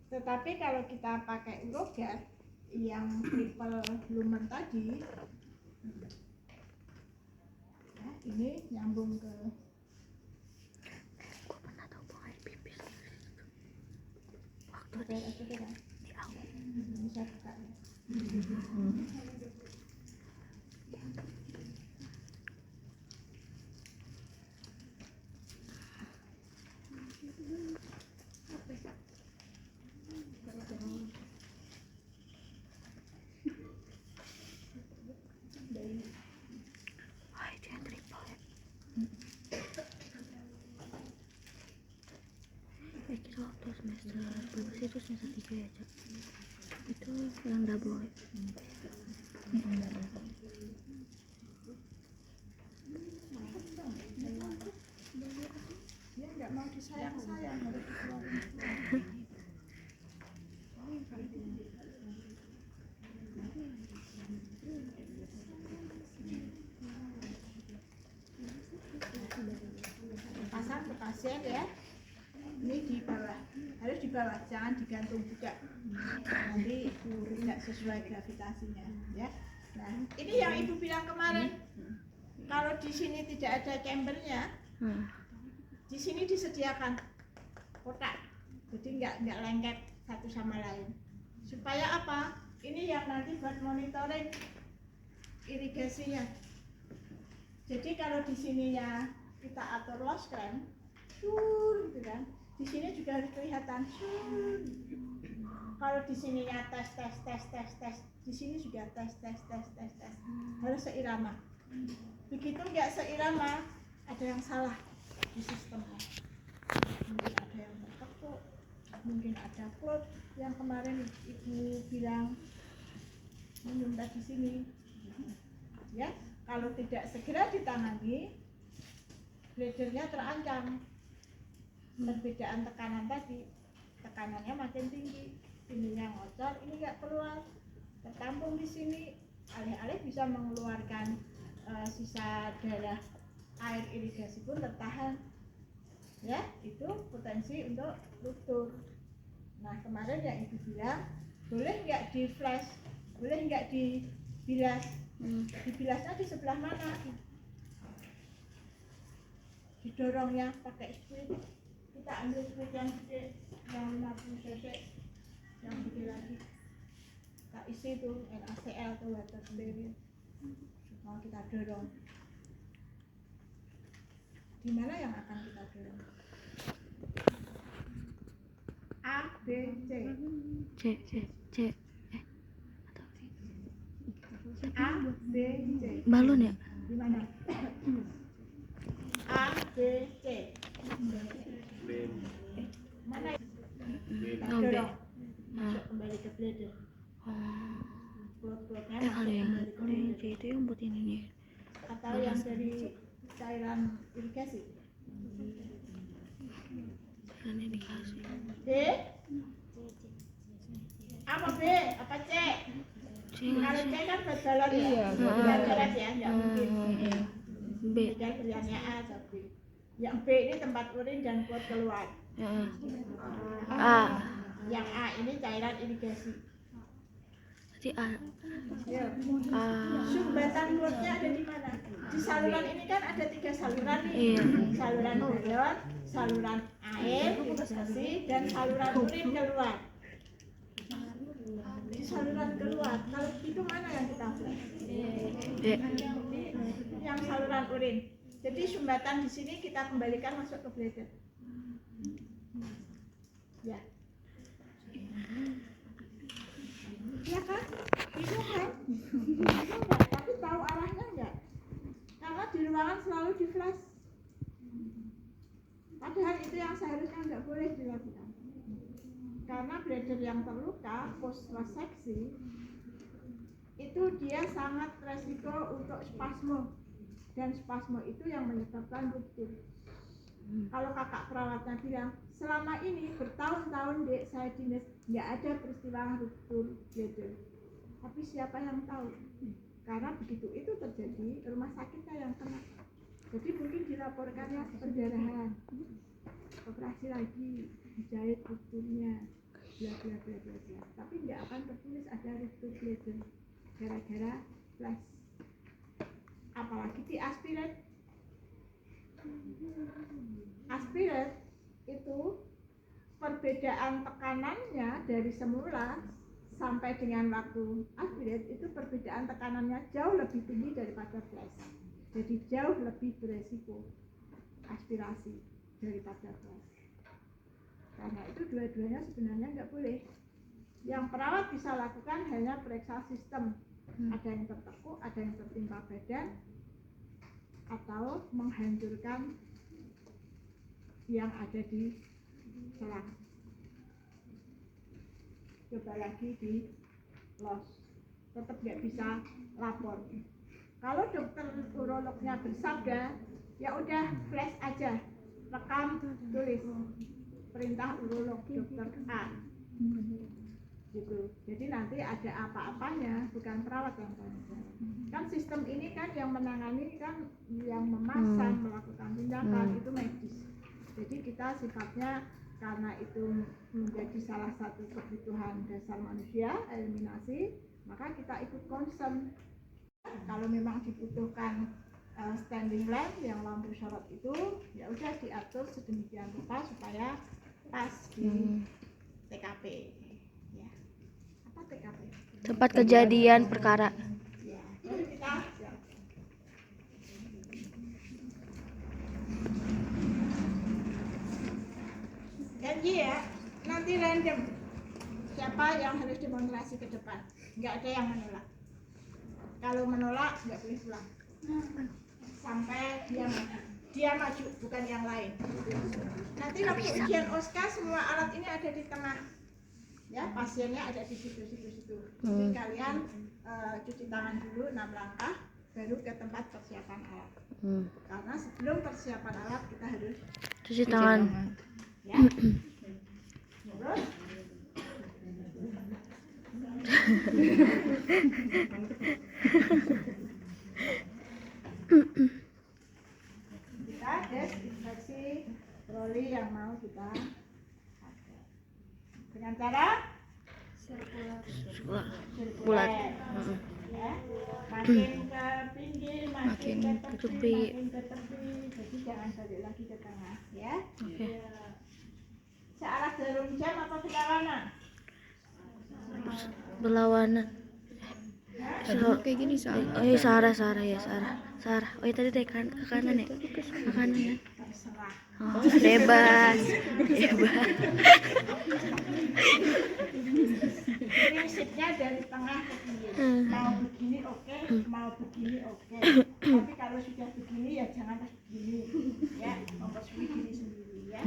Tetapi kalau kita pakai urogat yang triple lumen tadi, nah, ini nyambung ke waktu di awal bisa buka ya. Kita waktu semester berapa sih, itu semester 3 ya, Cak? Itu yang double ya? Dia nggak mau disayang-sayang, harus dikeluarin. Pasang ke pasien ya. Ini di bawah, harus di bawah, jangan digantung juga. Nanti tidak sesuai gravitasinya, ya. Nah, ini yang ibu bilang kemarin. Kalau di sini tidak ada chambernya, di sini disediakan kotak, jadi nggak lengket satu sama lain. Supaya apa? Ini yang nanti buat monitoring irigasinya. Jadi kalau di sininya kita atur loss clamp, gitu kan? Di sini juga harus kelihatan. Kalau di sininya tes, di sini juga tes. Harus seirama. Begitu nggak seirama, ada yang salah di sistemnya. Mungkin ada yang tertekuk, mungkin ada klot yang kemarin ibu bilang menyumbat di sini. Ya, kalau tidak segera ditangani, bladernya terancam. Perbedaan tekanan tadi, tekanannya makin tinggi, ininya ngocor, ini nggak keluar, tertampung di sini, alih-alih bisa mengeluarkan sisa darah, air irigasi pun tertahan. Ya, itu potensi untuk ruptur. Nah, kemarin yang ibu bilang, boleh nggak di flash, boleh nggak dibilas, dibilasnya di sebelah mana? Didorongnya pakai sprit. Kita ambil sprit yang gede, yang 50 cc, yang gede lagi. Kita isi tuh NaCl tuh water barrier. Mau kita dorong. Di mana yang akan kita dorong? A, B, C. C. A, B, C. Balon ya? Di mana? A, B, C. Mana? Kita dorong. Masuk kembali ke blader. Plot-plotnya masuk kembali ke blader. C itu yang buat ini nih. Atau yang dari cairan irigasi. Cairan irigasi. B? Apa B? Apa C? Kalau C kan buat balon ya? Iya, buat balon ya, nggak mungkin. B. Jadi pilihannya A atau B. Yang B ini tempat urin dan plot keluar. A. Yang A ini cairan irigasi. Jadi A. Ya. Sumbatan plotnya ada di mana? Di saluran ini kan ada 3 saluran nih. Iya. Saluran balon, saluran air irigasi, dan saluran urin keluar. Di saluran keluar, kalau itu mana yang kita flash? Yang saluran urin. Jadi sumbatan di sini kita kembalikan masuk ke blader. Ya. Ya kan? Itu kan? Tapi tahu arahnya enggak? Karena di ruangan selalu di flash. Padahal itu yang seharusnya enggak boleh dilakukan. Karena blader yang terluka post reseksi itu dia sangat resiko untuk spasme, dan spasme itu yang menyebabkan ruptur. Kalau kakak perawatnya bilang selama ini bertahun-tahun dek saya dinas nggak ada peristiwa ruptur blader, tapi siapa yang tahu? Karena begitu itu terjadi rumah sakitnya yang kena, jadi mungkin dilaporkannya perdarahan. operasi lagi, dijahit rupturnya, bla bla bla bla bla. Tapi nggak akan tertulis ada ruptur bladder gara-gara flash. Apalagi di aspirate. Aspirate itu perbedaan tekanannya dari semula sampai dengan waktu aspirate itu perbedaan tekanannya jauh lebih tinggi daripada flash. Jadi jauh lebih beresiko aspirasi daripada flash. Karena itu dua-duanya sebenarnya nggak boleh. Yang perawat bisa lakukan hanya periksa sistem. Ada yang tertekuk, ada yang tertimpa badan, atau menghancurkan yang ada di selang. Coba lagi di los, tetap nggak bisa lapor. Kalau dokter urolognya bersabda, ya udah flash aja, rekam, tulis perintah urolog dokter A, gitu. Jadi nanti ada apa-apanya, bukan perawat yang tanggung jawab. Kan sistem ini kan yang menangani kan yang memasang, melakukan tindakan itu medis. Jadi kita sifatnya karena itu menjadi salah satu kebutuhan dasar manusia, eliminasi, maka kita ikut concern. Kalau memang dibutuhkan standing lamp yang lampu sorot itu, ya udah diatur sedemikian rupa supaya pas di TKP. Ya. Apa TKP? Tempat kejadian perkara. Ya. Jadi kita janji ya, nanti random siapa yang harus demonstrasi ke depan, nggak ada yang menolak. Kalau menolak nggak boleh pulang sampai dia maju, bukan yang lain. Nanti waktu ujian OSCA semua alat ini ada di tengah, ya pasiennya ada di situ. Jadi kalian cuci tangan dulu 6 langkah, baru ke tempat persiapan alat. Karena sebelum persiapan alat kita harus Cuci tangan. Ya. Terus kita desinfeksi troli yang mau kita pakai dengan cara sirkuler. Ya. Makin ke pinggir, makin ke tepi, jadi jangan balik lagi ke tengah, ya. Oke. Searah jarum jam apa berlawanan? Berlawanan. Kayak gini Oh iya, Sarah. Oh iya, tadi ke kanan ya? Ke kanan ya? Terserah. Oh, bebas. Prinsipnya dari tengah ke pinggir. Mau begini oke, mau begini oke. Tapi kalau sudah begini ya jangan terus begini, ya. Mempersulit diri sendiri, ya.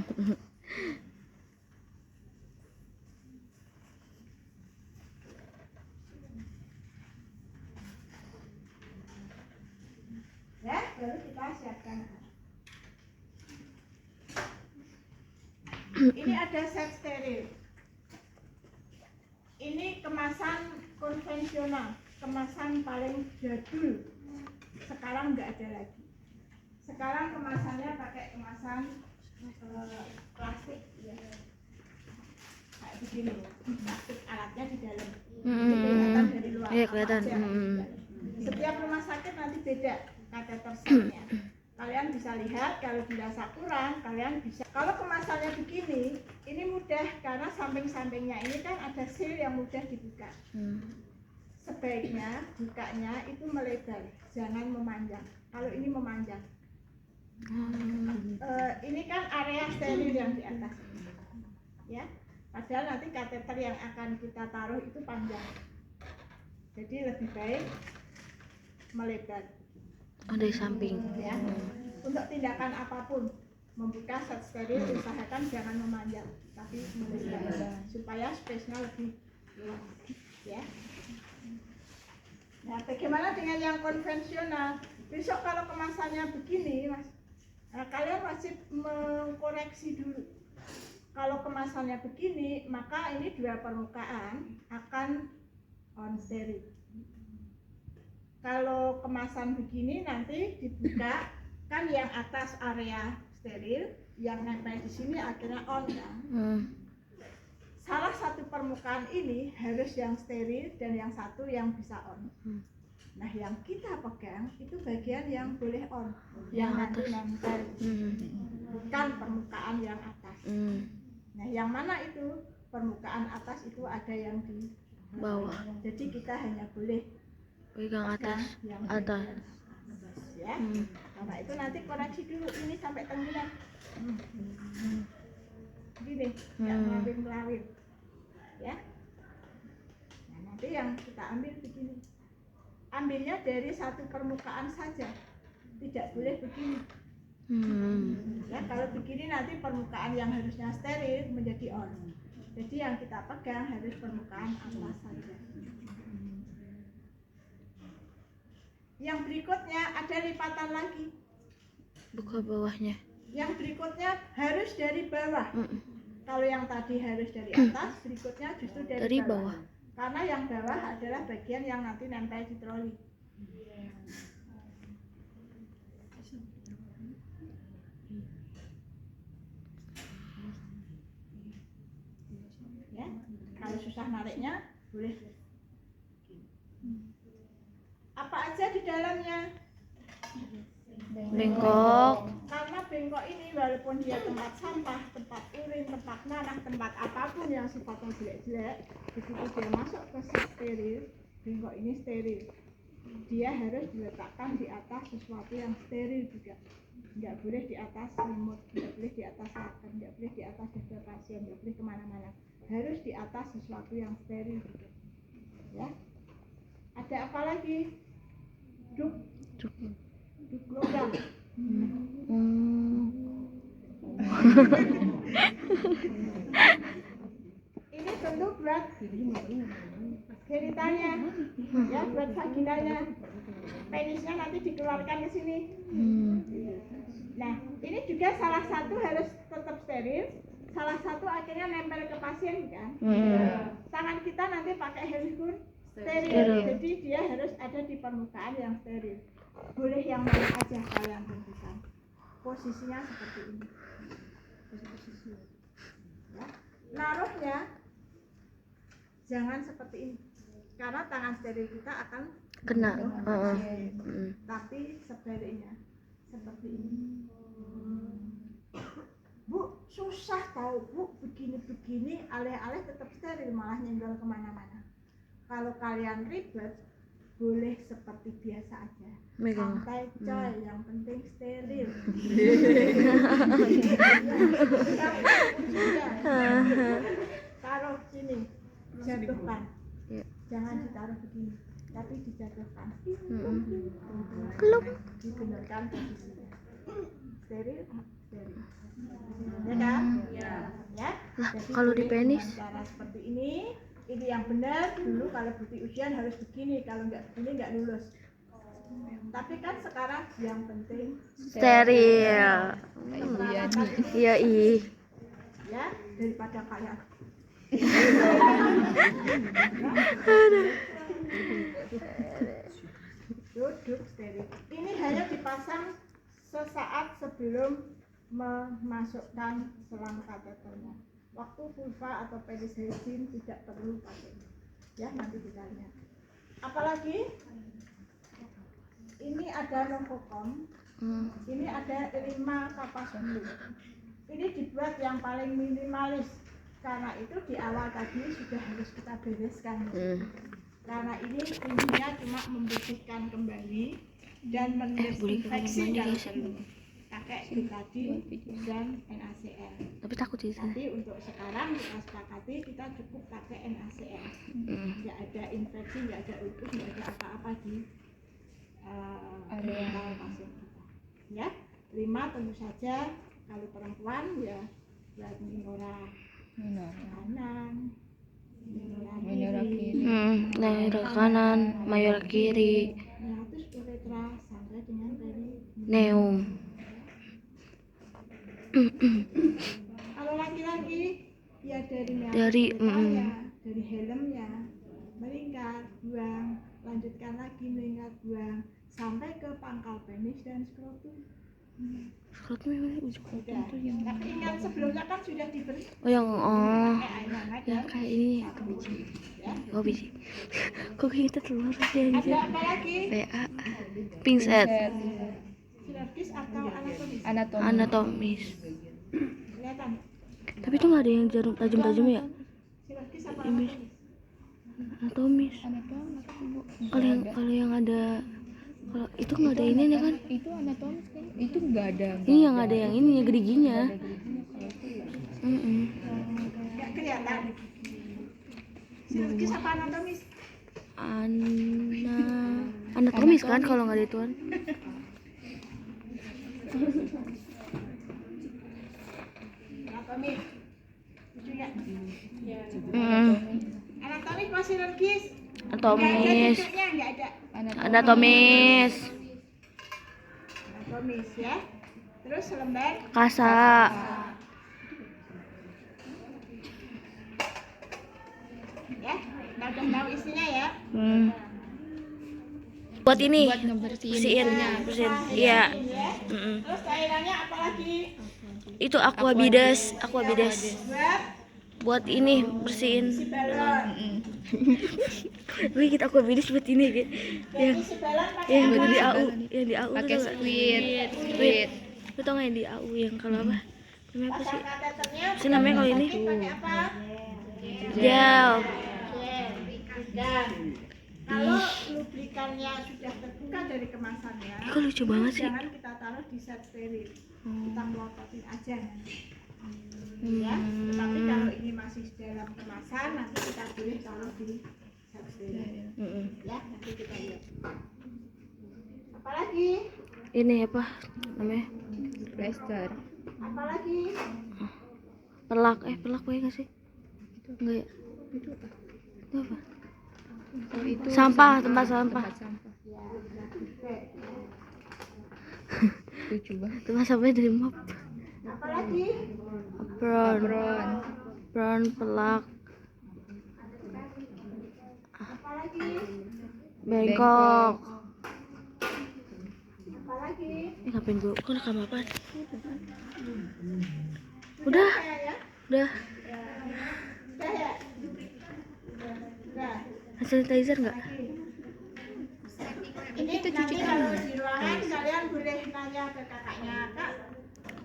Ya, baru kita siapkan. Ini ada set steril. Ini kemasan konvensional, kemasan paling jadul. Sekarang nggak ada lagi. Sekarang kemasannya pakai kemasan plastik, ya. Kayak begini, plastik alatnya di dalam. Jadi kelihatan dari luar. Iya, kelihatan. apa aja yang ada di dalam. Setiap rumah sakit nanti beda kateter setnya. Kalian bisa lihat, kalau dirasa kurang, kalian bisa. Kalau kemasannya begini, ini mudah karena samping-sampingnya ini kan ada seal yang mudah dibuka. Sebaiknya bukanya itu melebar, jangan memanjang. Kalau ini memanjang, ini kan area steril yang di atas, ya. Padahal nanti kateter yang akan kita taruh itu panjang, jadi lebih baik melebar. Dari samping. Ya. Untuk tindakan apapun, membuka set steril usahakan jangan memanjang, tapi melebar supaya space-nya lebih luas, ya. Nah, bagaimana dengan yang konvensional? Besok kalau kemasannya begini, Mas, kalian wajib mengkoreksi dulu. Kalau kemasannya begini, maka ini dua permukaan akan on steril. Kalau kemasan begini nanti dibuka, kan yang atas area steril, yang nempel di sini akhirnya on kan. Salah satu permukaan ini harus yang steril dan yang satu yang bisa on. Nah yang kita pegang itu bagian yang boleh on, yang nanti nempel, bukan permukaan yang atas. Nah yang mana itu? Permukaan atas itu ada yang di Bawah. Jadi kita hanya boleh Pegang atas. yang Atas. bagian atas, ya. Karena itu nanti koreksi dulu ini sampai tenggelam. Gini, nggak melawin-melawin, ya. Nah nanti yang kita ambil begini. Ambilnya dari satu permukaan saja, tidak boleh begini. Ya kalau begini nanti permukaan yang harusnya steril menjadi on. Jadi yang kita pegang harus permukaan atas saja. Yang berikutnya ada lipatan lagi. Buka bawahnya. Yang berikutnya harus dari bawah. Kalau yang tadi harus dari atas, berikutnya justru dari bawah. Karena yang bawah adalah bagian yang nanti nempel di troli. Ya, kalau susah nariknya boleh. Apa aja di dalamnya? Bengkok. Karena bengkok ini walaupun dia tempat sampah, tempat urin, tempat nanah, tempat apapun yang sifatnya jelek-jelek, begitu dia masuk ke steril, bengkok ini steril. Dia harus diletakkan di atas sesuatu yang steril juga. Nggak boleh di atas remote, nggak boleh di atas laken, nggak boleh di atas dada pasien, nggak boleh kemana-mana. Harus di atas sesuatu yang steril juga. Ya. Ada apa lagi? Duk logam. Ini tentu buat genitanya, ya buat vaginanya. Penisnya nanti dikeluarkan ke sini. Nah, ini juga salah satu harus tetap steril, salah satu akhirnya nempel ke pasien kan. Tangan kita nanti pakai handgun steril, jadi dia harus ada di permukaan yang steril. Boleh yang mana aja kalian tentukan. Posisinya seperti ini. Posisi. Ya. Naruhnya jangan seperti ini. Karena tangan steril kita akan Kena. Tapi sebaliknya seperti ini. Bu, susah tahu Bu, begini-begini alih-alih tetap steril malah nyenggol kemana-mana. Kalau kalian ribet, boleh seperti biasa aja. Santai coy, yang penting steril. Taruh sini, jatuhkan. Jangan ditaruh begini, tapi dijatuhkan. Keluk. Dibenarkan posisinya. Steril, steril. Ya kan? Ya. Jadi Kalau di penis? cara seperti ini yang benar. Dulu kalau bukti ujian harus begini, kalau nggak begini nggak lulus. Tapi kan sekarang yang penting Steril. Iya ih. ya, daripada kalian duduk steril. Ini hanya dipasang sesaat sebelum memasukkan selang kateternya. Waktu vulva atau penis hygiene tidak perlu pakai. Ya, nanti kita lihat. Apalagi ini ada novokom. Ini ada 5 kapas dulu. Ini dibuat yang paling minimalis. Karena itu di awal tadi sudah harus kita bereskan. Karena ini intinya cuma membersihkan kembali dan mendesinfeksi kalau perlu. Pakai betadine dan NaCl. Tapi takut sih. Tapi untuk sekarang kita sepakati kita cukup pakai NaCl. Nggak ada infeksi, nggak ada utus, nggak ada apa-apa di area pasien kita. Ya, 5 tentu saja kalau perempuan ya buat minora kanan, minora kiri, Minora kanan, mayora kiri, terus uretra sampai dengan neum. Kalau laki-laki ya Dari dari helmnya melingkar, buang, lanjutkan lagi melingkar, buang sampai ke pangkal penis dan skrotum. Slotnya memang ujung. Udah. Tapi yang sebelumnya kan sudah diberi Oh yang air hangat yang ya. kayak ini. Oh biji. Kok kita telur sih Ada anjir. apa lagi? PA. Pinset. Sinergis atau anatomis? Anatomis. Kelihatan. Tapi itu nggak ada yang jarum tajam-tajam ya? Sinergis apa Ini. anatomis? Anatomis. Kalau yang ada, kalau itu nggak ada ini kan? Itu anatomis kan? Itu nggak ada. Ini yang ada yang ini yang geriginya. Nggak kelihatan. Sinergis apa anatomis? Anatomis kan kalau nggak ada ituan. Anatomis. Lucu ya? Mm. Anatomis apa sinergis? Anatomis. Nggak ada. Anatomis. Anatomis ya. Terus selembar Kasa. ya. Kita udah tahu isinya ya. Buat ini. Buat ngebersihin Bersihin. Iya. Ya. Terus cairannya apa lagi? Itu aquabides. Buat Buat ini bersihin. isi balon. Wih, kita aquabides buat ini gitu. Yang Isi balon pakai yang apa? di AU, yang di AU pakai tuh nggak? squid. Lu tau nggak yang di AU yang kalau apa? Namanya apa sih? Pasang kateternya. Si namanya kalau ini? Pakai apa? Gel. Dan kalau lubrikannya sudah terbuka dari kemasannya, Ih, kok lucu banget sih. jangan kita taruh di set steril. Kita melototin aja nanti. Ya, tetapi kalau ini masih dalam kemasan, nanti kita boleh taruh di set steril. Ya, nanti kita lihat. Apalagi? Ini apa namanya? Plaster. Apalagi? Pelak boleh nggak sih? Enggak ya? Itu apa? Itu apa? Oh, itu Sampah, tempat sampah. sampah. Ya, oke. Lucu banget. Tempat sampahnya dari map. Apalagi? Apron, pelak, Apalagi? bengkok. Apalagi? Ini ngapain gue? Kok rekam apaan? Udah, Ya. udah. Udah ya? Udah. Hand sanitizer nggak? Ini kita cuci nanti kalau di ruangan kalian boleh nanya ke kakaknya, Kak.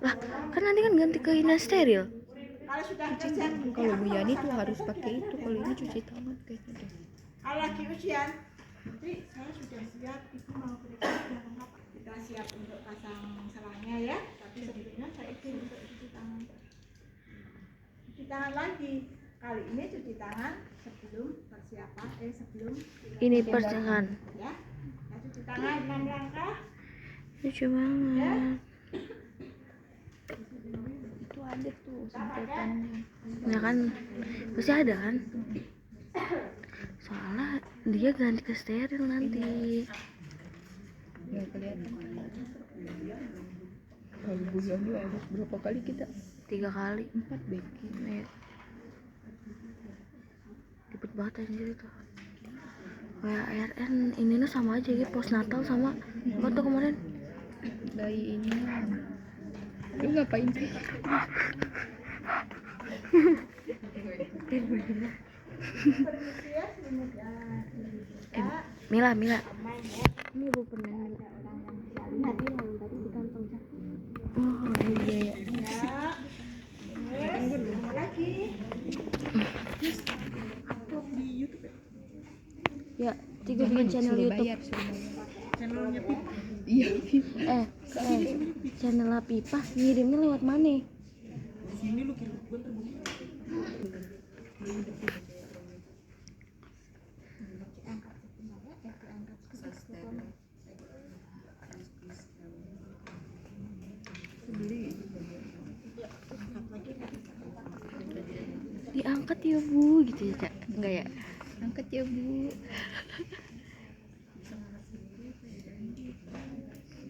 Lah, kan nanti kan ganti ke Ina steril. Kalau sudah kerja, Kalau Bu Yani tuh harus pakai itu. Kalau ini cuci tangan kayaknya deh. kalau lagi ujian, jadi saya sudah siap, ibu mau periksa lengkap. Kita siap untuk pasang selangnya ya. Tapi sebelumnya saya izin untuk cuci tangan. Cuci tangan lagi. Kali ini cuci tangan sebelum persiapan, sebelum Ini persiapan. ya. Nah, cuci tangan 6 langkah. Lucu banget. Itu ada tuh semprotannya. Ya kan, pasti ada kan? Soalnya dia ganti ke steril nanti. Nggak kelihatan. Kalau Bu Yani harus berapa kali kita? 3 kali. 4 beki. Nih. Ribet banget anjir itu. Kayak ARN ini tuh sama aja gitu, postnatal sama apa tuh kemarin? Dari ini. Lu ngapain sih? Permisi ya, sebentar. Mila. Main ya. Ini ibu pernah Mila. Lihat dia yang tadi di kantong Cak. Oh iya ya. Ya. Terus, apa lagi? Ya, 3 bikin channel Suruh YouTube. bayar, suruh bayar. Channelnya Pipa. Iya. Channel Pipa ngirimnya lewat mana? Sini lu kirim gua terbunyi. Diangkat ya Bu, gitu ya Cak? Enggak ya? Angkat ya Bu.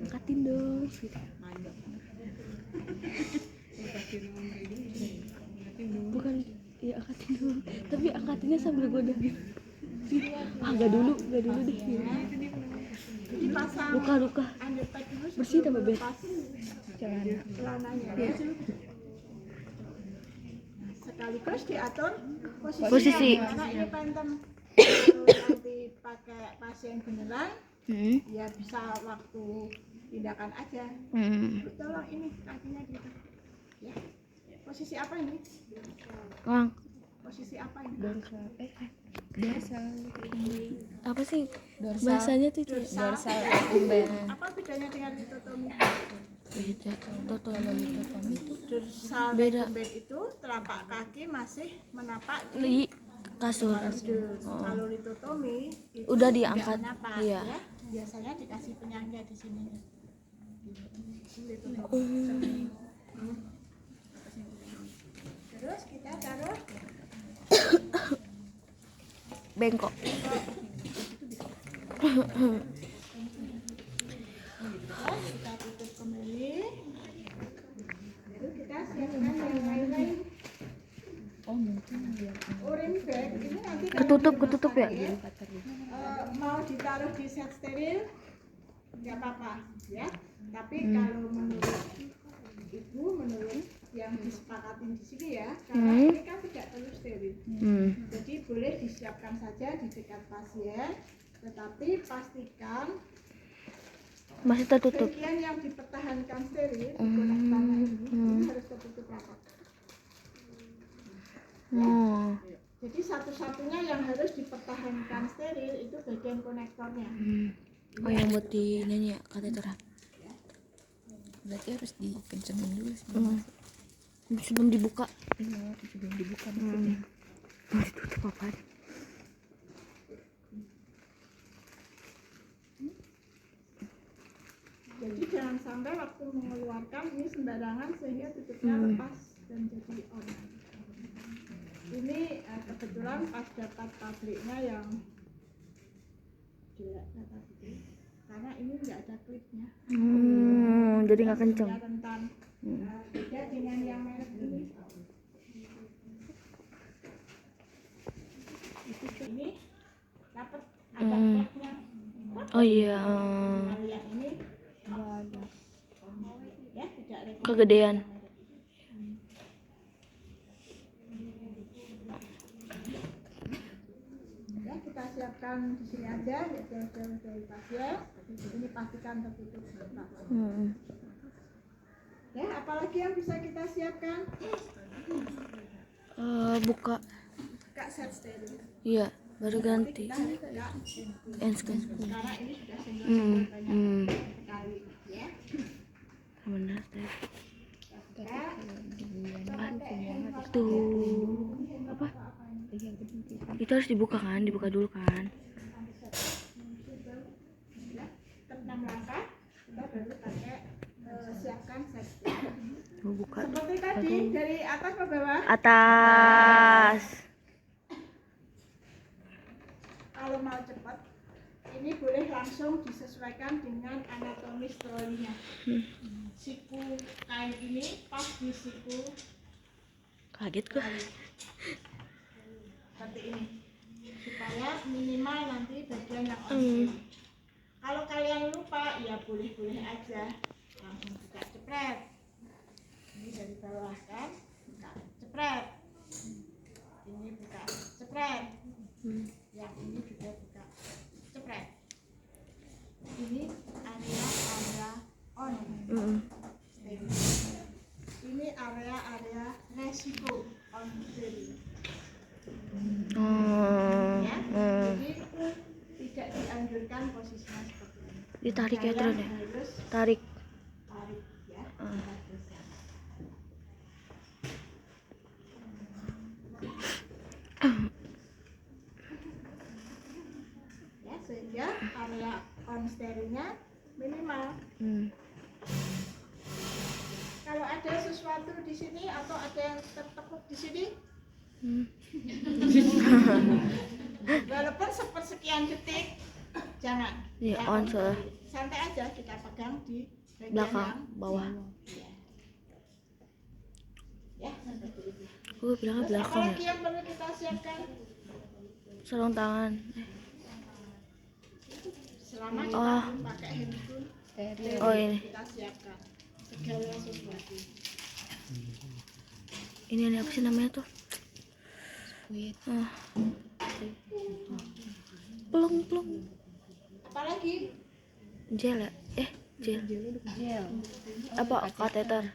Angkatin dong gitu. Bukan, ya angkatin dong. Tapi angkatinnya sambil gue udah gitu. Gak dulu deh. dipasang Luka. underpack dulu Bersih sebelum tambah, Beb. melepas celananya Iya. ya. Sekaligus diatur Posisi. posisinya karena ini phantom. Kalau nanti pakai pasien beneran ya bisa waktu tindakan aja. Tolong ini kakinya gitu ya. Posisi apa ini? Bang, Posisi apa ini? Dorsal. apa sih Dorsal. bahasanya tuh itu? Dorsal recumbent. Apa bedanya dengan litotomi? Beda. Toto Litotomi itu Dorsal Beda. recumbent itu telapak kaki masih menapak di kasur. Kalau litotomi itu Udah tidak diangkat. menapak, Iya. ya. Biasanya dikasih penyangga di sini. Litotomi. Terus kita taruh Bengkok. kita tutup kembali. Lalu kita siapkan yang lain-lain. oh mungkin biar Urin bag ini nanti kalau Ketutup di rumah ya? sakit, mau ditaruh di set steril nggak apa-apa ya. Tapi kalau menurut yang disepakatin di sini ya, karena ini kan tidak perlu steril. Jadi boleh disiapkan saja di dekat pasien, tetapi pastikan Masih tertutup. bagian yang dipertahankan steril di konektornya ini harus tertutup rapat. Oh. Jadi satu-satunya yang harus dipertahankan steril itu bagian konektornya. Oh, yang buat di ini ya, kateteran. berarti harus dikencengin dulu sih. Sebelum dibuka. Iya, sebelum dibuka maksudnya. Mau ditutup apa? Jadi jangan sampai waktu mengeluarkan ini sembarangan sehingga tutupnya lepas dan jadi on. Ini kebetulan pas dapat pabriknya yang jelek kata gitu. Karena ini nggak ada klipnya. Jadi nggak kenceng. Sehingga rentan. Beda dengan yang merek ini. Ini dapat ada klipnya. Oh iya. Kalau yang ini nggak ada. Ya, tidak ada. Kegedean. Ya, kita siapkan di sini aja ya, jauh-jauh dari pasien. Ini pastikan tertutup rapat. Ya, apalagi yang bisa kita siapkan? Buka. Buka set steril. Iya, baru ganti. Kita harus buka Enskan. karena ini sudah single banyak sekali ya. Benar deh. Ya, Itu apa? Itu harus dibuka kan? Dibuka dulu kan? ya, tetap 6 langkah kita baru pakai siapkan set steril. Mau buka. Seperti tadi dari atas ke bawah. Atas. Kalau mau cepat, ini boleh langsung disesuaikan dengan anatomi trolinya. Siku kain ini pas di siku Kaget gua. seperti ini, supaya minimal nanti bagian yang on. Kalau kalian lupa, ya boleh-boleh aja langsung buka cepret. Ini dari bawah kan, buka cepret. Ini buka cepret. Yang ini juga buka cepret. Ini area on. Ini area resiko on steril. Ya, jadi tidak dianjurkan posisinya seperti ini. Ditarik ya Kalian terus ya. harus Tarik. tarik ya. Ya, sehingga area on sterilnya minimal. Kalau ada sesuatu di sini atau ada yang tertekuk di sini, walaupun sepersekian detik, jangan. Iya, Ya, on soalnya. santai aja kita pegang di bagian Belakang, yang bawah. ya. Ya, seperti itu. Gue bilangnya Terus belakang ya. apalagi yang perlu kita siapkan? Sarung tangan. selama kita Oh. belum pakai handphone steril, Oh, ini. kita siapkan segala sesuatu. Ini apa sih namanya tuh? Squid. Ah. Plung. Apalagi Gel ya? Gel. Gel. Apa kateter?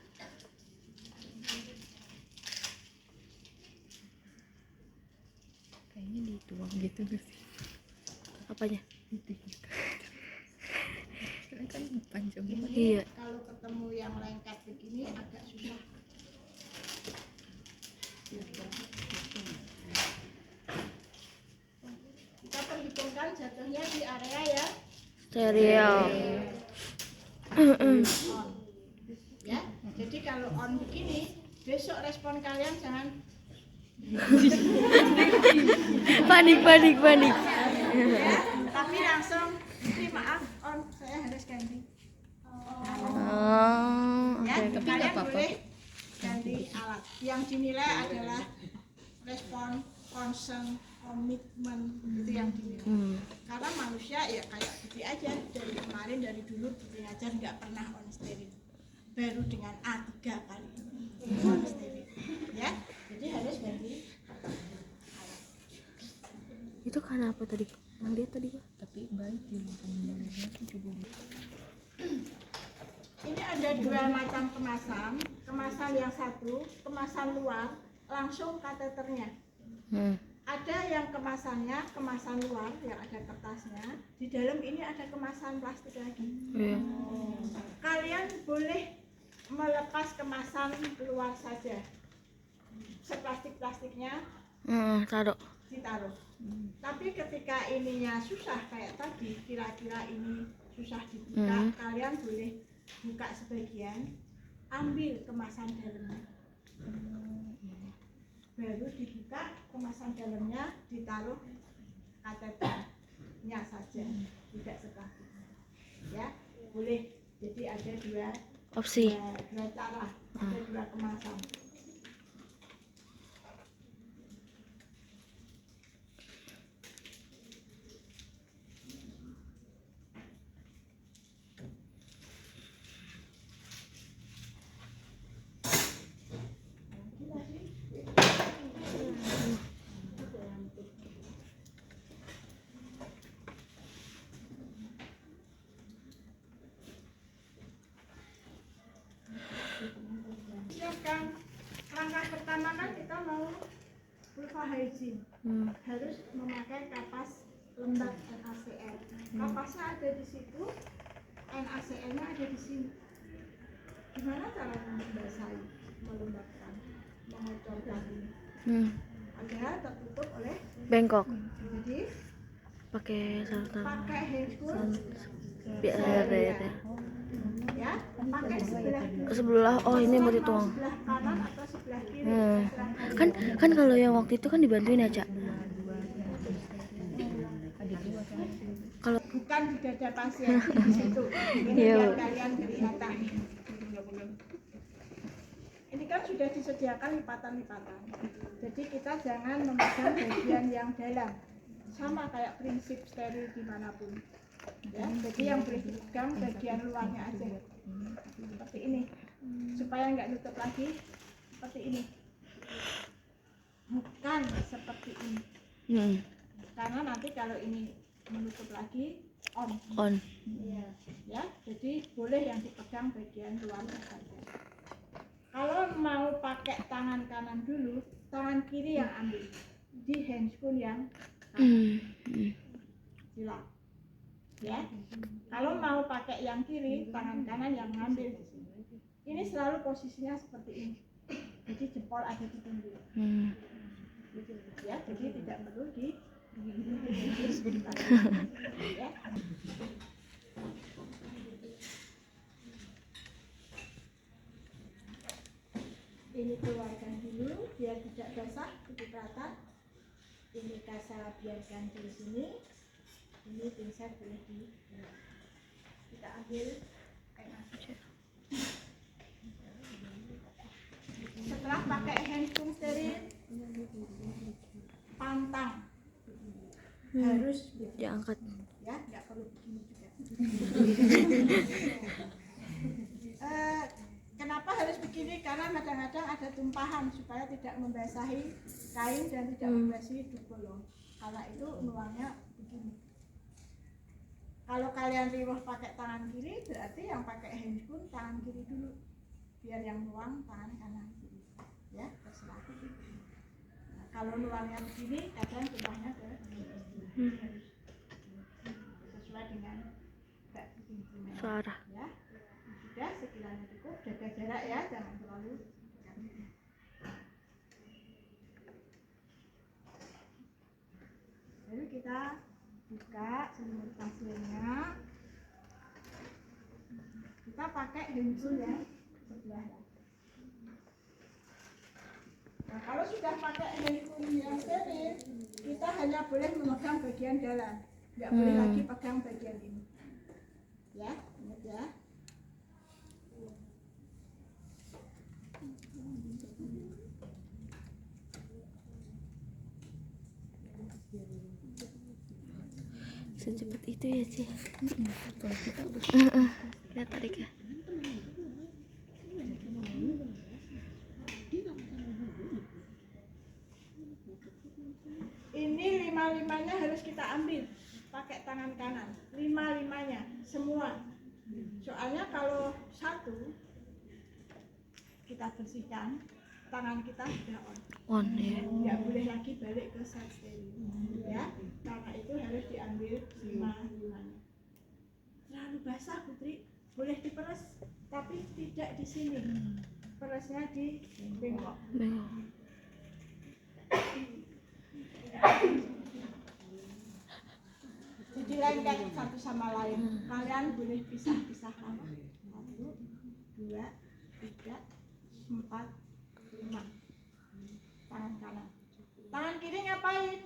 Kayaknya dituang gitu gak sih? Apanya? Itu juga. Karena kan panjang ini banget. Iya. kalau ketemu yang lengket begini agak susah. Kita perhitungkan jatuhnya di area ya Steril. on. Ya, jadi kalau on begini, besok respon kalian jangan Panik. ya, tapi langsung ini maaf on, saya harus ganti. Oh. Ya, Tapi kalian nggak apa-apa. boleh ganti alat. Yang dinilai adalah respon, concern, komitmen, itu yang dinilai. Karena manusia ya kayak Bibi aja dari kemarin, dari dulu Bibi aja nggak pernah on steril, baru dengan A3 kali on steril. Ya, jadi harus ganti alat. Itu karena apa tadi? Yang dia tadi Pak? Tapi baik ya makanannya tuh coba. Ini ada dua macam kemasan yang satu, kemasan luar, langsung kateternya. Ada yang kemasan luar yang ada kertasnya, di dalam ini ada kemasan plastik lagi. Iya. Kalian boleh melepas kemasan luar saja, seplastik-plastiknya Taruh. ditaruh. Tapi ketika ininya susah kayak tadi, kira-kira ini susah dibuka, kalian boleh buka sebagian, ambil kemasan dalamnya, baru dibuka kemasan dalamnya, ditaruh kateternya saja, tidak seplastiknya. Ya, boleh. Jadi ada dua Opsi. cara, ada dua kemasan. Siapkan langkah pertama kan kita mau vulva hygiene, harus memakai kapas lembab NaCl. Kapasnya ada di situ, NaCl-nya ada di sini. Gimana cara membasahi, melembabkan, mengocorkan ini? Agar tertutup oleh Bengkok. jadi Pakai sarung pakai handphone biar ya, pakai sebelah. Oh, ini mau dituang. sebelah kanan atau sebelah kiri. Kan kalau yang waktu itu kan dibantuin aja. Kalau Bukan di dada pasien di situ. Ini Iya, biar Bu. kalian kelihatan. Ini kan sudah disediakan lipatan-lipatan. Jadi kita jangan memegang bagian yang dalam. Sama kayak prinsip steril dimanapun. Ya, jadi yang boleh dipegang bagian luarnya aja. Seperti ini. Supaya nggak nutup lagi. Seperti ini. Bukan seperti ini. Karena nanti kalau ini menutup lagi on. Iya, ya. Jadi boleh yang dipegang bagian luarnya saja. Kalau mau pakai tangan kanan dulu, tangan kiri yang ambil di handscoon yang silang. Ya. Kalau mau pakai yang kiri, tangan kanan yang ngambil di sini. Ini selalu posisinya seperti ini. Jadi jempol ada di pinggir. Ya, jadi tidak perlu di ya. Ini keluarkan dulu biar tidak basah, cukup rata. Ini kasa biarkan di sini. Ini pinset boleh kita ambil air nasi. Setelah pakai handphone steril, pantang harus diangkat. ya, nggak perlu begini juga. Kenapa harus begini? Karena kadang-kadang ada tumpahan supaya tidak membasahi kain dan tidak membasahi dubolong. Karena itu nuangnya begini. Kalau kalian riwah pakai tangan kiri, berarti yang pakai handphone tangan kiri dulu, biar yang nuang tangan kanan kiri. Ya, terserah. Nah, kalau nuangnya begini, kadang tumpahnya ke sesuai dengan Suara. ya. Sudah, sekiranya cukup, jaga jarak ya, jangan terlalu dekat. Lalu kita buka selimut pasilnya. Kita pakai handphone ya, sebelah. Nah, kalau sudah pakai handphone yang steril, kita hanya boleh memegang bagian dalam, nggak boleh lagi pegang bagian ini. Ya, ingat ya. Secepat itu ya sih. Kalau kita udah Lihat tadi kah? Ini lima-limanya harus kita ambil pakai tangan kanan. Lima-limanya semua. Soalnya kalau satu kita bersihkan, tangan kita sudah On ya. nggak boleh lagi balik ke side steril. Ya, karena itu harus diambil lima-limanya. Terlalu basah Putri, boleh diperes, tapi tidak di sini. Peresnya di bengkok. Bengok. Jadi lengket satu sama lain. Kalian boleh pisah-pisah tangan. 1, 2, 3, 4, 5. Tangan kanan. Tangan kiri ngapain?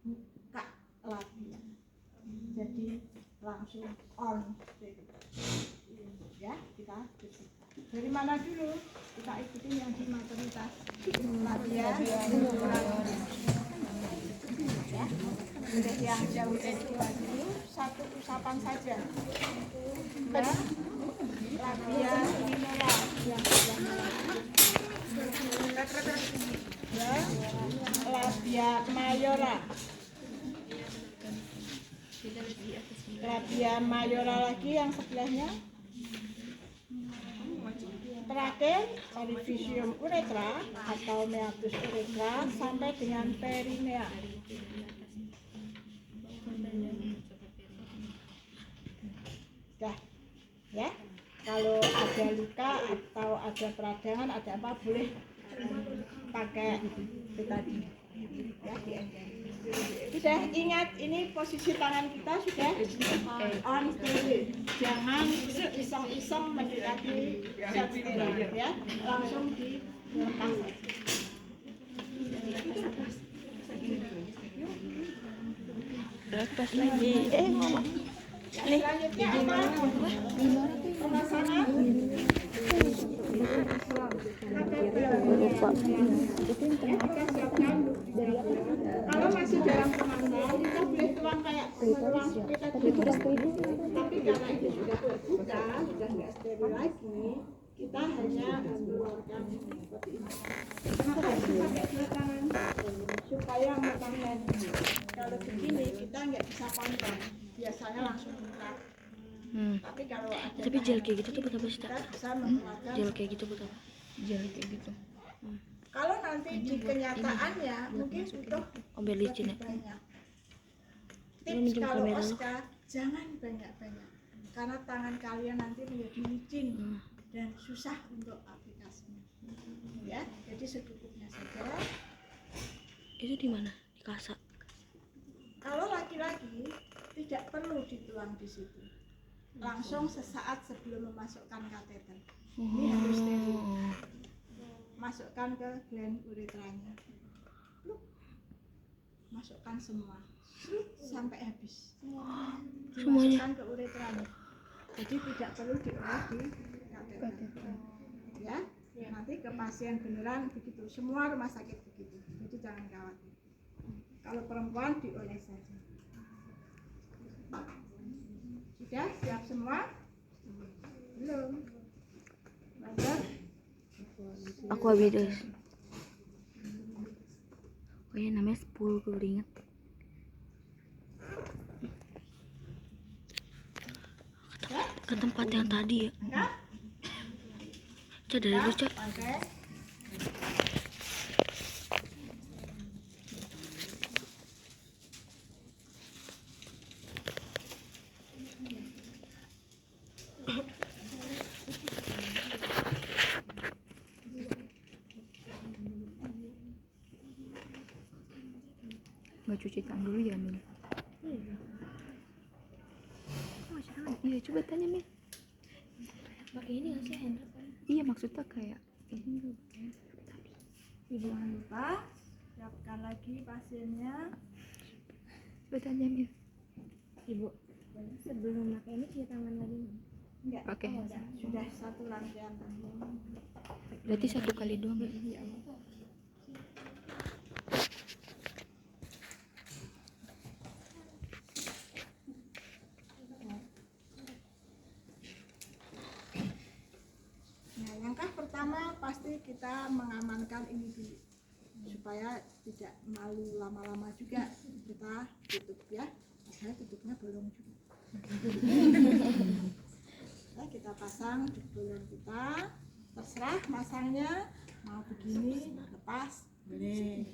Buka lagi. Jadi langsung on. Ya, kita bersihkan. Dari mana dulu? Kita ikutin yang di maternitas. Labia, ya. Boleh yang jauh dari dulu, satu usapan saja. Ya. Labia minora yang sebelah ya. Labia mayora. Labia mayora lagi yang sebelahnya. Terakhir, orificium uretra atau meatus uretra sampai dengan perinea. Dah, ya. Kalau ada luka atau ada peradangan, ada apa, boleh pakai itu tadi. Ya, sudah ingat, ini posisi tangan kita sudah on steril. Jangan iseng-iseng mendekati zat steril ya, langsung dilepas. Lepas lagi. Ngomong. Selanjutnya apa? Pemasangan. Lupa. Kalau masih dalam pemasangan, kita boleh tuang kayak tuang kita dulu. Tapi karena itu sudah terbuka, sudah nggak steril lagi, kita hanya mengeluarkan seperti ini. Kenapa kita pakai dua tangan? Supaya matangnya. Kalau begini kita nggak bisa kontrol. Biasanya langsung buka. Tapi kalau ada Tapi gel kayak gitu tuh buat apa sih, kita Tak? bisa mengeluarkan. Gel kayak gitu buat apa? jadi kayak gitu. Kalau nanti di kenyataannya mungkin butuh Ambil licin ya. lebih banyak. Lu Tips minjem kalau kamera lu. Oska, jangan banyak-banyak karena tangan kalian nanti menjadi licin dan susah untuk aplikasinya. Ya, jadi secukupnya saja. Itu di mana? Di kasak. Kalau laki-laki tidak perlu dituang di situ. Langsung sesaat sebelum memasukkan kateter. Ini harus steril. Masukkan ke gland uretranya. Masukkan semua sampai habis. Dimasukkan ke uretranya. Jadi tidak perlu diolah di kateter. Ya, nanti ke pasien beneran begitu. Semua rumah sakit begitu. Jadi jangan khawatir. Kalau perempuan dioles saja. Sudah siap semua? Belum. Belajar? Aquabides. Oh ya, namanya 10, gue baru inget. Ya? Ke tempat yang tadi ya. Enggak? Cak, dari lu, Cak. Oke. Nggak cuci tangan dulu ya, Min? Oh, cuci tangan. Iya, coba tanya, Min. Pakai ini nggak sih hand drop? Iya, maksudnya kayak ini loh, kayak tadi. Jangan lupa siapkan lagi pasiennya. Coba tanya, Min. Ibu, sebelum pakai ini cuci tangan lagi. Enggak. Oke. Sudah satu rangkaian. Berarti 1 kali doang ya? Nah, langkah pertama pasti kita mengamankan ini dulu supaya tidak malu lama-lama juga. Kita tutup ya, saya tutupnya bolong juga. Nah, kita pasang di bolong kita, terserah masangnya mau begini lepas boleh,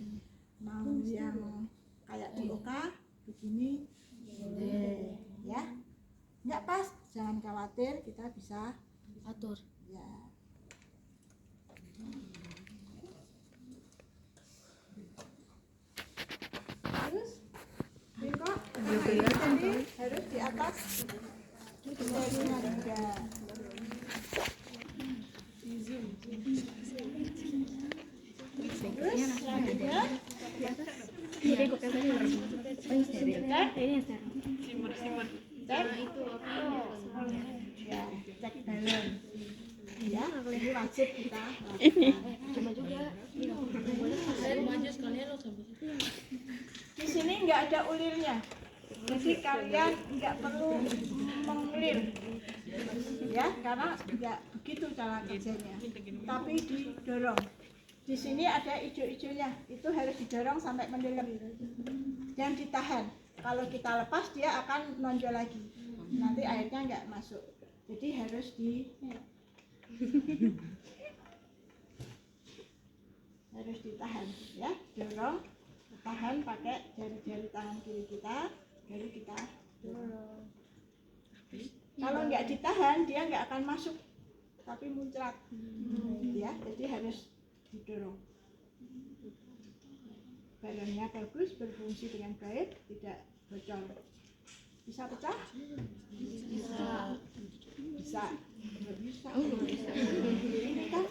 mau yang kayak di oka begini boleh ya. Nggak pas jangan khawatir, kita bisa Atur. ya. Terus bengkok tadi harus di atas jarinya juga. Terus selanjutnya Jadi gue kayak tadi harus. Oh, ini steril. cek Ini yang steril. cek ya, cek balon ya, ini wajib kita lakukan. Coba juga. Maju sekalian lo sampai situ. Di sini nggak ada ulirnya, jadi kalian nggak perlu mengulir ya, karena nggak begitu cara kerjanya, tapi didorong. Di sini ada ijo-ijonya, itu harus didorong sampai mendalam dan ditahan. Kalau kita lepas dia akan nonjol lagi, nanti airnya nggak masuk, jadi harus harus ditahan ya, dorong, tahan pakai jari-jari tangan kiri kita, baru kita dorong. Kalau nggak ditahan dia nggak akan masuk, tapi muncrat ya, jadi harus didorong. Balonnya bagus, berfungsi dengan baik, tidak bocor. Bisa pecah? Bisa. Bisa. Bisa. Ini kan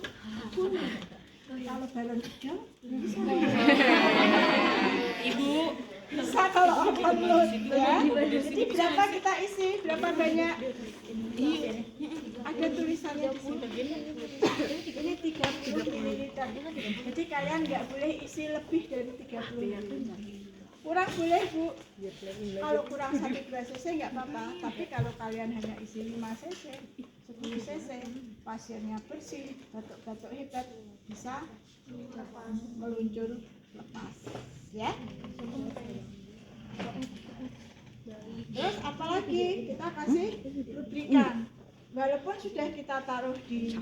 kuning. Kalau balon hijau bisa. Ibu bisa kalau overload ya. Jadi berapa kita isi? Berapa banyak? Ada tulisannya di sini. Ini 30 ml. Jadi kalian nggak boleh isi lebih dari 30 ml. Kurang boleh Bu. Kalau kurang 1-2 cc nggak apa-apa. Tapi kalau kalian hanya isi 5 cc, 10 cc, pasiennya bersih, batuk-batuk hebat, bisa meluncur lepas. Ya. Terus apalagi kita kasih lubrikan. Walaupun sudah kita taruh di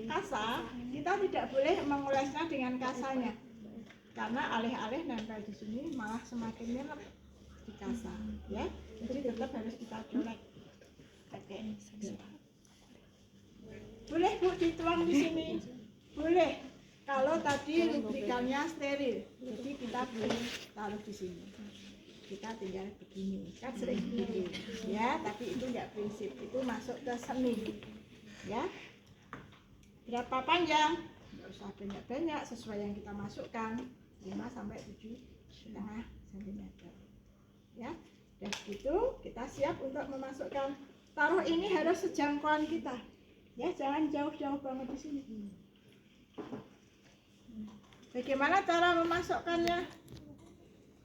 kasa, kita tidak boleh mengolesnya dengan kasanya, karena alih-alih nempel di sini malah semakin nyelep di kasa, ya. Jadi tetap harus kita colek pakai. Boleh Bu dituang di sini, boleh. Kalau tadi lubrikannya steril, jadi kita boleh taruh di sini. Kita tinggal begini, kan sering begini ya, tapi itu enggak prinsip, itu masuk ke seni ya. Berapa panjang? Enggak usah banyak-banyak, sesuai yang kita masukkan, 5-7,5 cm ya. Dan gitu kita siap untuk memasukkan. Taruh ini harus sejangkauan kita ya, jangan jauh-jauh banget di sini. Bagaimana cara memasukkannya?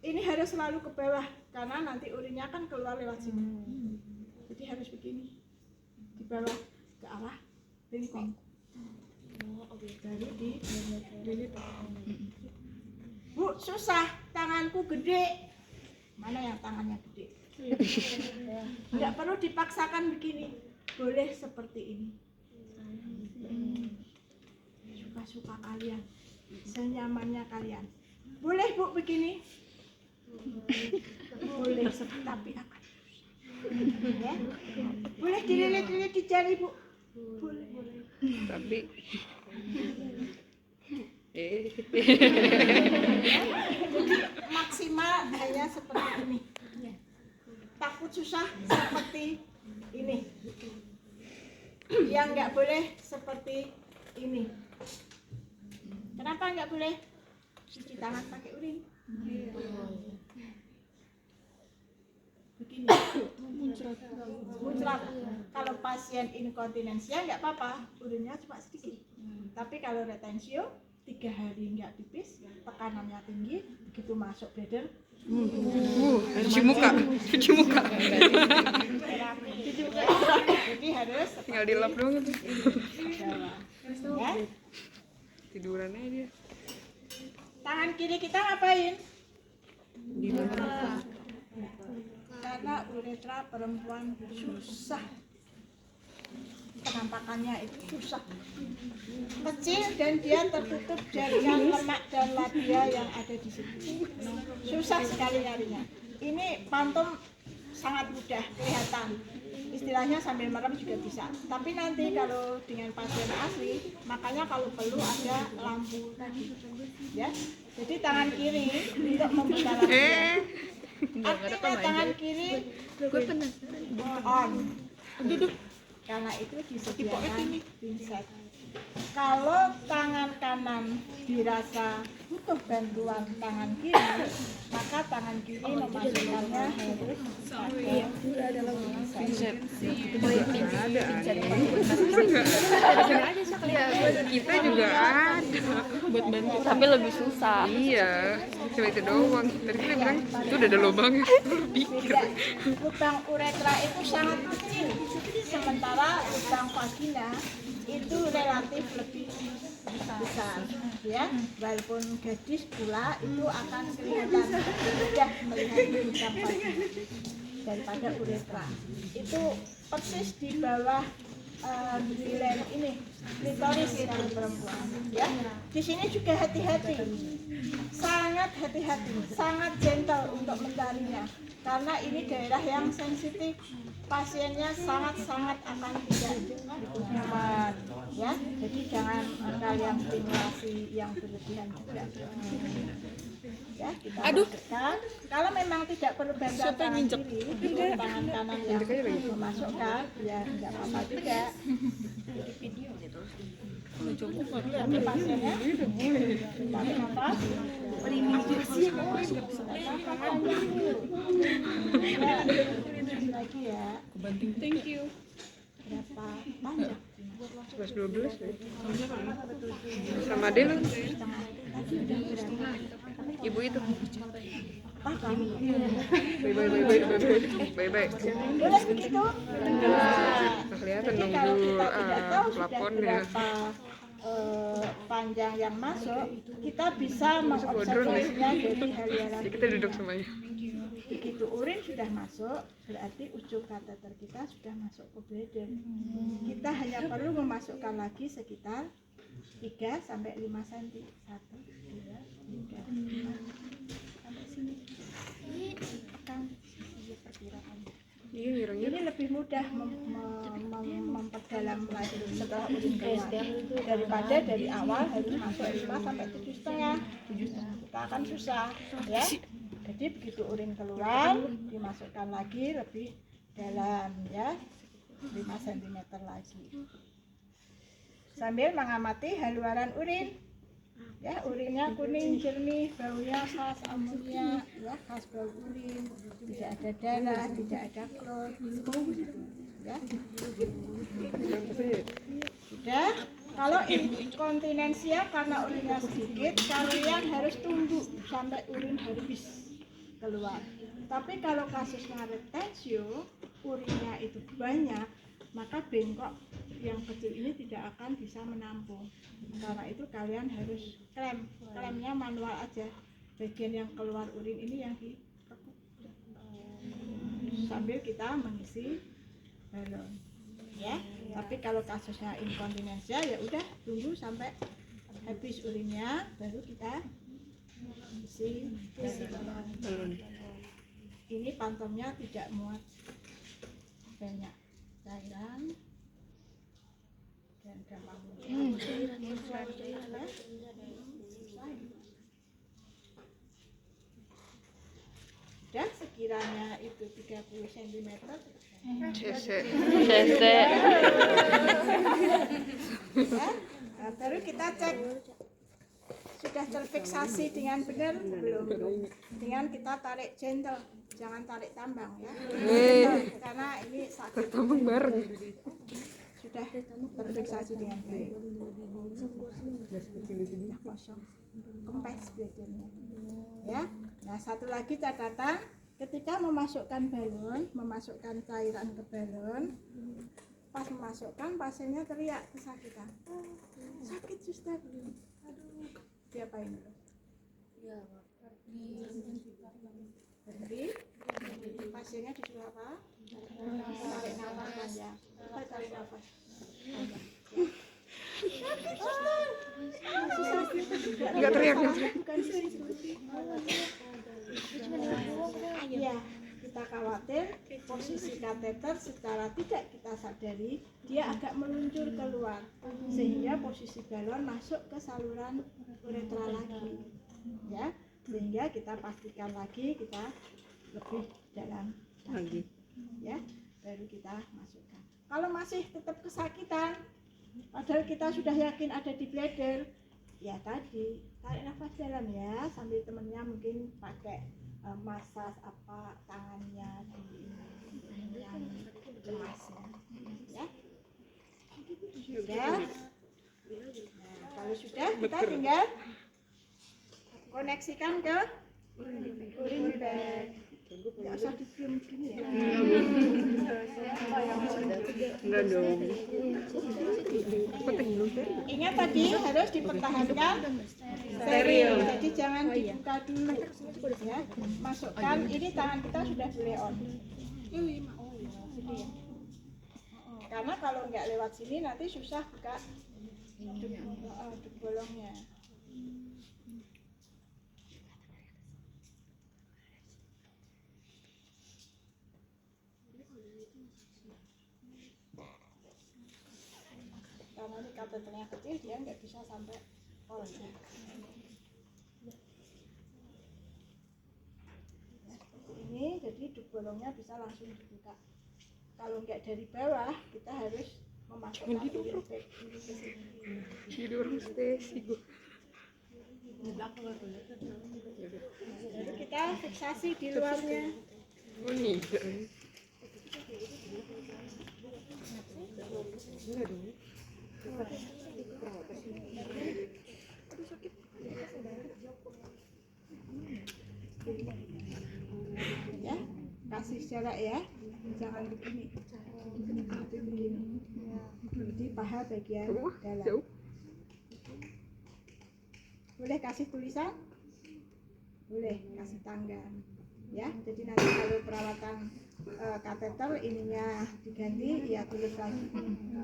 ini harus selalu ke bawah karena nanti urinnya kan keluar lewat sini. Jadi harus begini, di bawah ke arah bengkok. Baru dililit. Bu, susah, tanganku gede. Mana yang tangannya gede? Nggak perlu dipaksakan begini, boleh seperti ini. Suka-suka kalian, senyamannya kalian. Boleh Bu begini? Boleh, tapi akan ya? Boleh dililit-lilit di jari Bu? Boleh. Tapi Jadi maksimal hanya seperti ini. Takut susah seperti ini. Yang nggak boleh seperti ini. Kenapa nggak boleh? Cuci tangan pakai urin. Begini. Muncrat. Kalau pasien inkontinensia nggak apa-apa, urinnya cuma sedikit. Tapi kalau retensio 3 hari nggak pipis, tekanannya tinggi, begitu masuk bladder. cuci muka. Jadi harus Tinggal dilap doang itu. ya. Tiduran aja dia. Tangan kiri kita ngapain? Gimana? Karena uretra perempuan susah, penampakannya itu susah, kecil dan dia tertutup jaringan lemak dan labia yang ada di sini. Susah sekali nyarinya. Ini pantum sangat mudah kelihatan. Istilahnya sambil merem juga bisa. Tapi nanti kalau dengan pasien asli, makanya kalau perlu ada lampu tadi, ya. Jadi tangan kiri untuk membuka labia. Artinya tangan kiri on, karena itu disediakan pinset. Kalau tangan kanan dirasa butuh bantuan tangan kiri, maka tangan kiri memasukkannya harus pinset. Kita juga ada buat bantu. Tapi lebih susah. Iya, cuma itu doang. Tadi kita bilang itu udah ada lubangnya. Tidak, lubang uretra itu sangat kecil, sementara lubang vagina itu relatif lebih besar, ya. Walaupun gadis pula itu akan kelihatan mudah melihat lubang vagina daripada uretra. Itu persis di bawah giliran ini klitoris dari perempuan, ya. Di sini juga hati-hati, sangat hati-hati, sangat gentle untuk mencarinya karena ini daerah yang sensitif, pasiennya sangat-sangat akan tidak nyaman, ya. Jadi jangan kalian stimulasi yang berlebihan juga. Ya, kita masukkan. Kalau memang tidak perlu bantuan tangan kiri, tangan kanan yang memasukkan, ya nggak apa-apa juga. Ini pasiennya tarik nafas. Lagi ya. Thank you. Berapa panjang? 11-12 ya. Sama Del. Ibu itu. Bye. Boleh begitu? Kelihatan Jadi dong kalau Bu, kita tidak tahu sudah plafonnya. berapa panjang yang masuk, kita bisa mengobservasinya dari haliaran. Kita duduk semuanya. Begitu urin sudah masuk, berarti ujung kateter kita sudah masuk ke bladder. Kita hanya perlu memasukkan lagi sekitar 3 sampai 5 cm. 1, 2, 3, 4 sampai sini. Tekan perkiraan. Iya, ngirangnya. Ini lebih mudah memperdalam lagi setelah urin keluar daripada dari awal harus masuk 5 sampai 7,5. Kita akan susah, ya. Jadi begitu urin keluar dimasukkan lagi lebih dalam, ya, 5 cm lagi. Sambil mengamati haluaran urin, ya, urinnya kuning jernih, baunya khas amonia, ya, khas bau urin, tidak ada darah, tidak ada klor, ya. Sudah. Kalau inkontinensia karena urinnya sedikit, kalian harus tunggu sampai urin habis. keluar. Tapi kalau kasusnya retensio, urinnya itu banyak, maka bengkok yang kecil ini tidak akan bisa menampung. Karena itu kalian harus klemnya manual aja. Bagian yang keluar urin ini yang ditekuk sambil kita mengisi balon, ya. Tapi kalau kasusnya inkontinensia ya udah tunggu sampai habis urinnya baru kita isi balon. Ini pantomnya tidak muat banyak cairan dan gampang dan sekiranya itu 30 cm ya, nah, baru kita cek sudah terfiksasi dengan benar belum. Dengan kita tarik gentle, jangan tarik tambang ya, karena ini sakit. Tambang bareng. Sudah terfiksasi dengan baik. Sudah kosong, kempes belajarnya. Ya. Nah, satu lagi catatan, ketika memasukkan balon, memasukkan cairan ke balon, pas memasukkan pasiennya teriak kesakitan. Sakit suster. Aduh, diapain dulu? Berhenti. Pasiennya disuruh apa? Tarik nafas panjang. Tarik nafas. Enggak teriak. Bukan ya, kita khawatir posisi kateter secara tidak kita sadari dia agak meluncur keluar sehingga posisi balon masuk ke saluran uretra lagi, ya, sehingga kita pastikan lagi kita lebih dalam lagi, ya, baru kita masukkan. Kalau masih tetap kesakitan padahal kita sudah yakin ada di bladder, ya tadi tarik nafas dalam ya, sambil temennya mungkin pakai masas apa tangannya di yang cemasnya, ya. Sudah. Nah, kalau sudah kita tinggal koneksikan ke urin bag. Nggak usah dicium gini ya. Enggak dong. Ingat tadi harus dipertahankan steril, jadi jangan dibuka dulu ya. Masukkan, ini tangan kita sudah boleh on. Karena kalau nggak lewat sini nanti susah buka bolongnya. Karena ini kateternya kecil, dia nggak bisa sampai pol. Ini jadi bolongnya bisa langsung dibuka. Kalau nggak dari bawah, kita harus memasukkan urin bag ini ke sini. Jadi orang stesi gue. Jadi kita fiksasi di luarnya. Oh nih. Enggak dong. Ya, kasih jarak ya, jangan begini. Jadi paha bagian dalam. Boleh kasih tulisan? Boleh kasih tangga. Ya, jadi nanti kalau perawatan kateter ininya diganti, ya tulis lagi.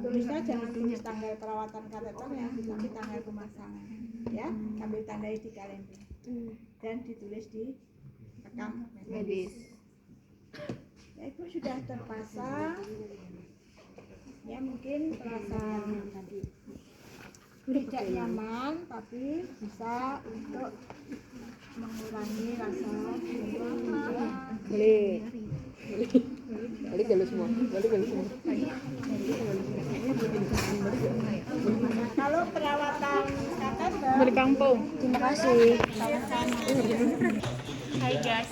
Tulisnya jangan tulis tanggal perawatan kateternya, tapi tanggal pemasangan. Ya, sambil tandai di kalender dan ditulis di rekam medis. Ya, itu sudah terpasang. Ya, mungkin terasa tidak nyaman, tapi bisa untuk mengurangi rasa Balik. Balik dulu semua. kalau perawatan kateter Balik kampung. Terima kasih. hai guys,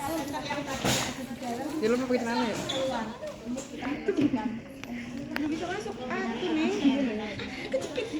Dia lu mau pakai mana ya? bisa masuk hati nih.